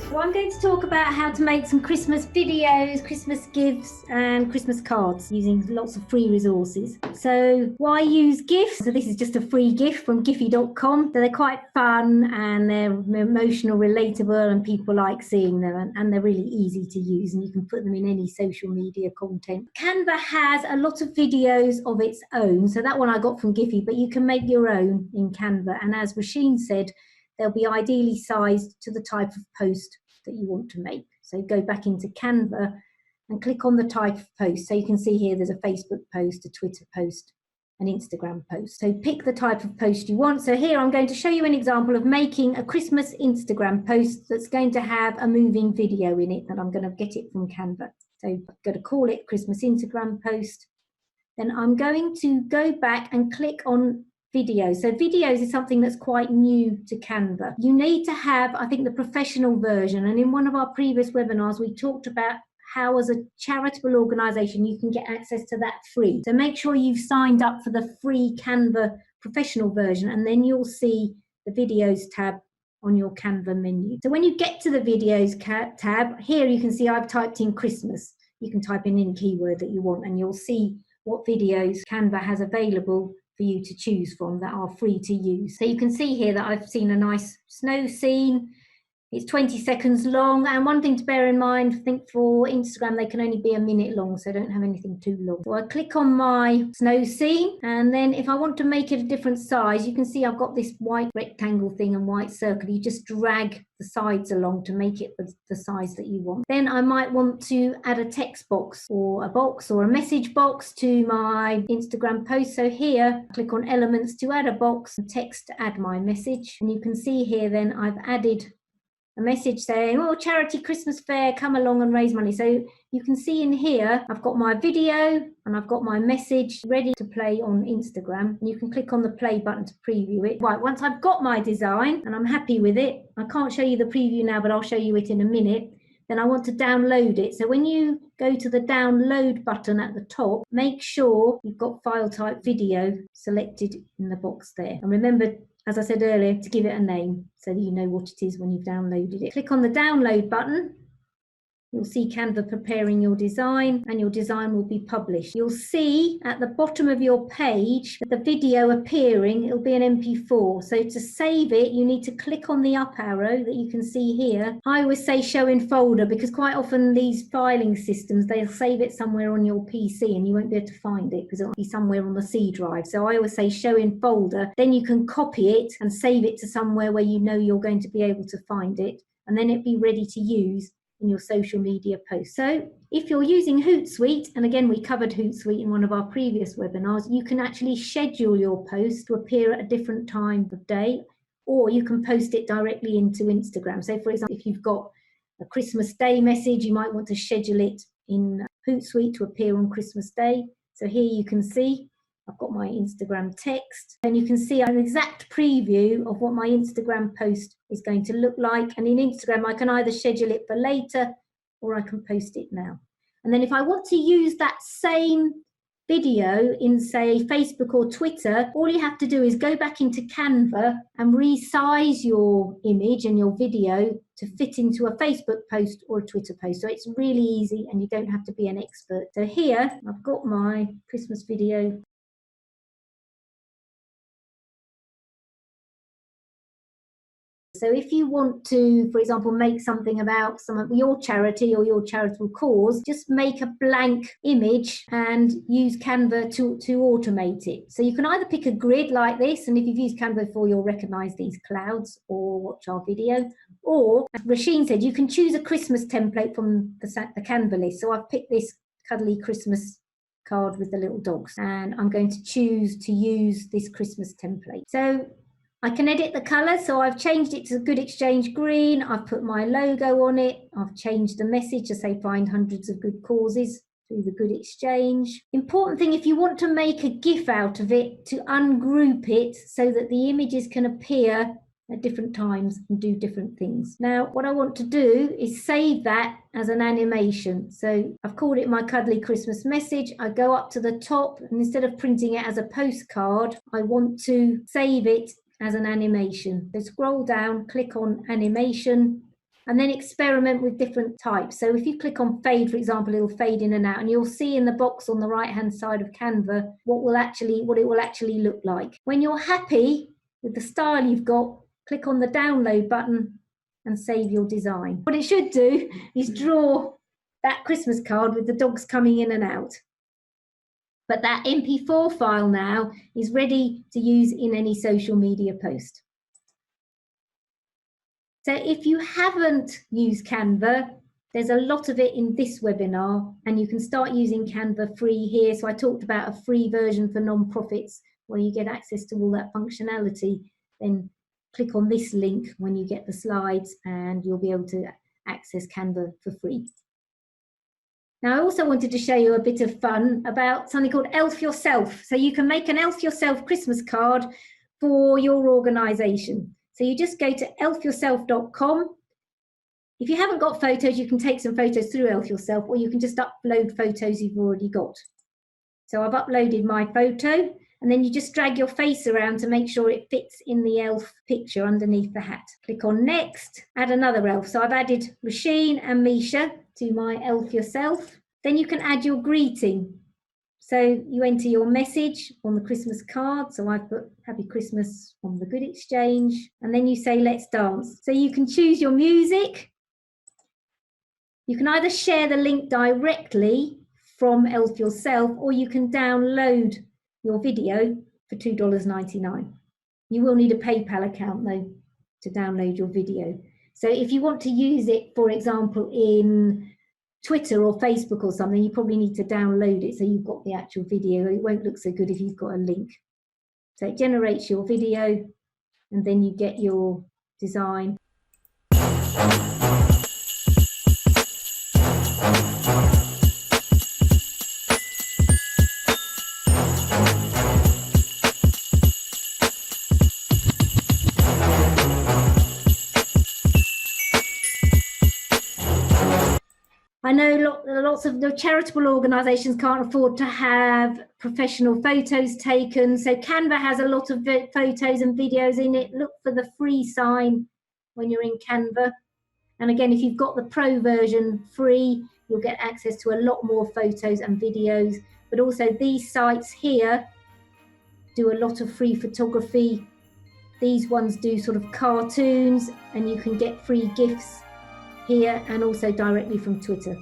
So I'm going to talk about how to make some Christmas videos, Christmas gifts and Christmas cards using lots of free resources. So why use GIFs? So this is just a free GIF from Giphy.com. So they're quite fun and they're emotional, relatable, and people like seeing them, and they're really easy to use, and you can put them in any social media content. Canva has a lot of videos of its own. So that one I got from Giphy, but you can make your own in Canva. And as Roisin said, they'll be ideally sized to the type of post that you want to make. So go back into Canva and click on the type of post. So you can see here there's a Facebook post, a Twitter post, an Instagram post. So pick the type of post you want. So here I'm going to show you an example of making a Christmas Instagram post that's going to have a moving video in it, and I'm going to get it from Canva. So I'm going to call it Christmas Instagram post. Then I'm going to go back and click on videos. So videos is something that's quite new to Canva. You need to have, I think, the professional version. And in one of our previous webinars, we talked about how as a charitable organization, you can get access to that free. So make sure you've signed up for the free Canva professional version, and then you'll see the videos tab on your Canva menu. So when you get to the videos tab, here you can see I've typed in Christmas. You can type in any keyword that you want, and you'll see what videos Canva has available for you to choose from that are free to use. So you can see here that I've seen a nice snow scene. It's 20 seconds long, and one thing to bear in mind, I think for Instagram they can only be a minute long, so don't have anything too long. So I click on my snow scene, and then if I want to make it a different size, you can see I've got this white rectangle thing and white circle. You just drag the sides along to make it the size that you want. Then I might want to add a text box or a message box to my Instagram post. So here, click on elements to add a box and text to add my message. And you can see here then I've added a message saying, oh, charity Christmas fair, come along and raise money. So you can see in here, I've got my video and I've got my message ready to play on Instagram. And you can click on the play button to preview it. Right, once I've got my design and I'm happy with it, I can't show you the preview now, but I'll show you it in a minute. Then I want to download it. So when you go to the download button at the top, make sure you've got file type video selected in the box there. And remember, as I said earlier, to give it a name so that you know what it is when you've downloaded it. Click on the download button. You'll see Canva preparing your design, and your design will be published. You'll see at the bottom of your page the video appearing. It'll be an MP4. So to save it, you need to click on the up arrow that you can see here. I always say show in folder, because quite often these filing systems, they'll save it somewhere on your PC and you won't be able to find it because it'll be somewhere on the C drive. So I always say show in folder. Then you can copy it and save it to somewhere where you know you're going to be able to find it, and then it'll be ready to use in your social media posts. So if you're using Hootsuite, and again we covered Hootsuite in one of our previous webinars, you can actually schedule your post to appear at a different time of day, or you can post it directly into Instagram. So for example, if you've got a Christmas Day message, you might want to schedule it in Hootsuite to appear on Christmas Day. So here you can see I've got my Instagram text, and you can see an exact preview of what my Instagram post is going to look like. And in Instagram, I can either schedule it for later or I can post it now. And then if I want to use that same video in, say, Facebook or Twitter, all you have to do is go back into Canva and resize your image and your video to fit into a Facebook post or a Twitter post. So it's really easy and you don't have to be an expert. So here I've got my Christmas video. So if you want to, for example, make something about some of your charity or your charitable cause, just make a blank image and use Canva to automate it. So you can either pick a grid like this, and if you've used Canva before, you'll recognize these clouds or watch our video. Or, as Roisin said, you can choose a Christmas template from the Canva list. So I've picked this cuddly Christmas card with the little dogs, and I'm going to choose to use this Christmas template. So I can edit the color, so I've changed it to Good Exchange Green. I've put my logo on it. I've changed the message to say find hundreds of good causes through the Good Exchange. Important thing, if you want to make a GIF out of it, to ungroup it so that the images can appear at different times and do different things. Now, what I want to do is save that as an animation. So I've called it my cuddly Christmas message. I go up to the top, and instead of printing it as a postcard, I want to save it as an animation. So scroll down, click on animation, and then experiment with different types. So if you click on fade, for example, it'll fade in and out, and you'll see in the box on the right hand side of Canva what it will actually look like. When you're happy with the style you've got, click on the download button and save your design. What it should do is draw that Christmas card with the dogs coming in and out. But that MP4 file now is ready to use in any social media post. So if you haven't used Canva, there's a lot of it in this webinar, and you can start using Canva free here. So I talked about a free version for non-profits where you get access to all that functionality. Then click on this link when you get the slides and you'll be able to access Canva for free. Now, I also wanted to show you a bit of fun about something called Elf Yourself. So you can make an Elf Yourself Christmas card for your organisation. So you just go to elfyourself.com. If you haven't got photos, you can take some photos through Elf Yourself, or you can just upload photos you've already got. So I've uploaded my photo, and then you just drag your face around to make sure it fits in the elf picture underneath the hat. Click on next, add another elf. So I've added Rasheen and Misha to my Elf Yourself. Then you can add your greeting. So you enter your message on the Christmas card. So I've put Happy Christmas from the Good Exchange. And then you say, let's dance. So you can choose your music. You can either share the link directly from Elf Yourself, or you can download your video for $2.99. You will need a PayPal account though to download your video. So if you want to use it, for example, in Twitter or Facebook or something, you probably need to download it so you've got the actual video. It won't look so good if you've got a link. So it generates your video and then you get your design. I know lots of the charitable organisations can't afford to have professional photos taken, so Canva has a lot of photos and videos in it. Look for the free sign when you're in Canva. And again, if you've got the pro version free, you'll get access to a lot more photos and videos. But also these sites here do a lot of free photography. These ones do sort of cartoons, and you can get free gifts here and also directly from Twitter.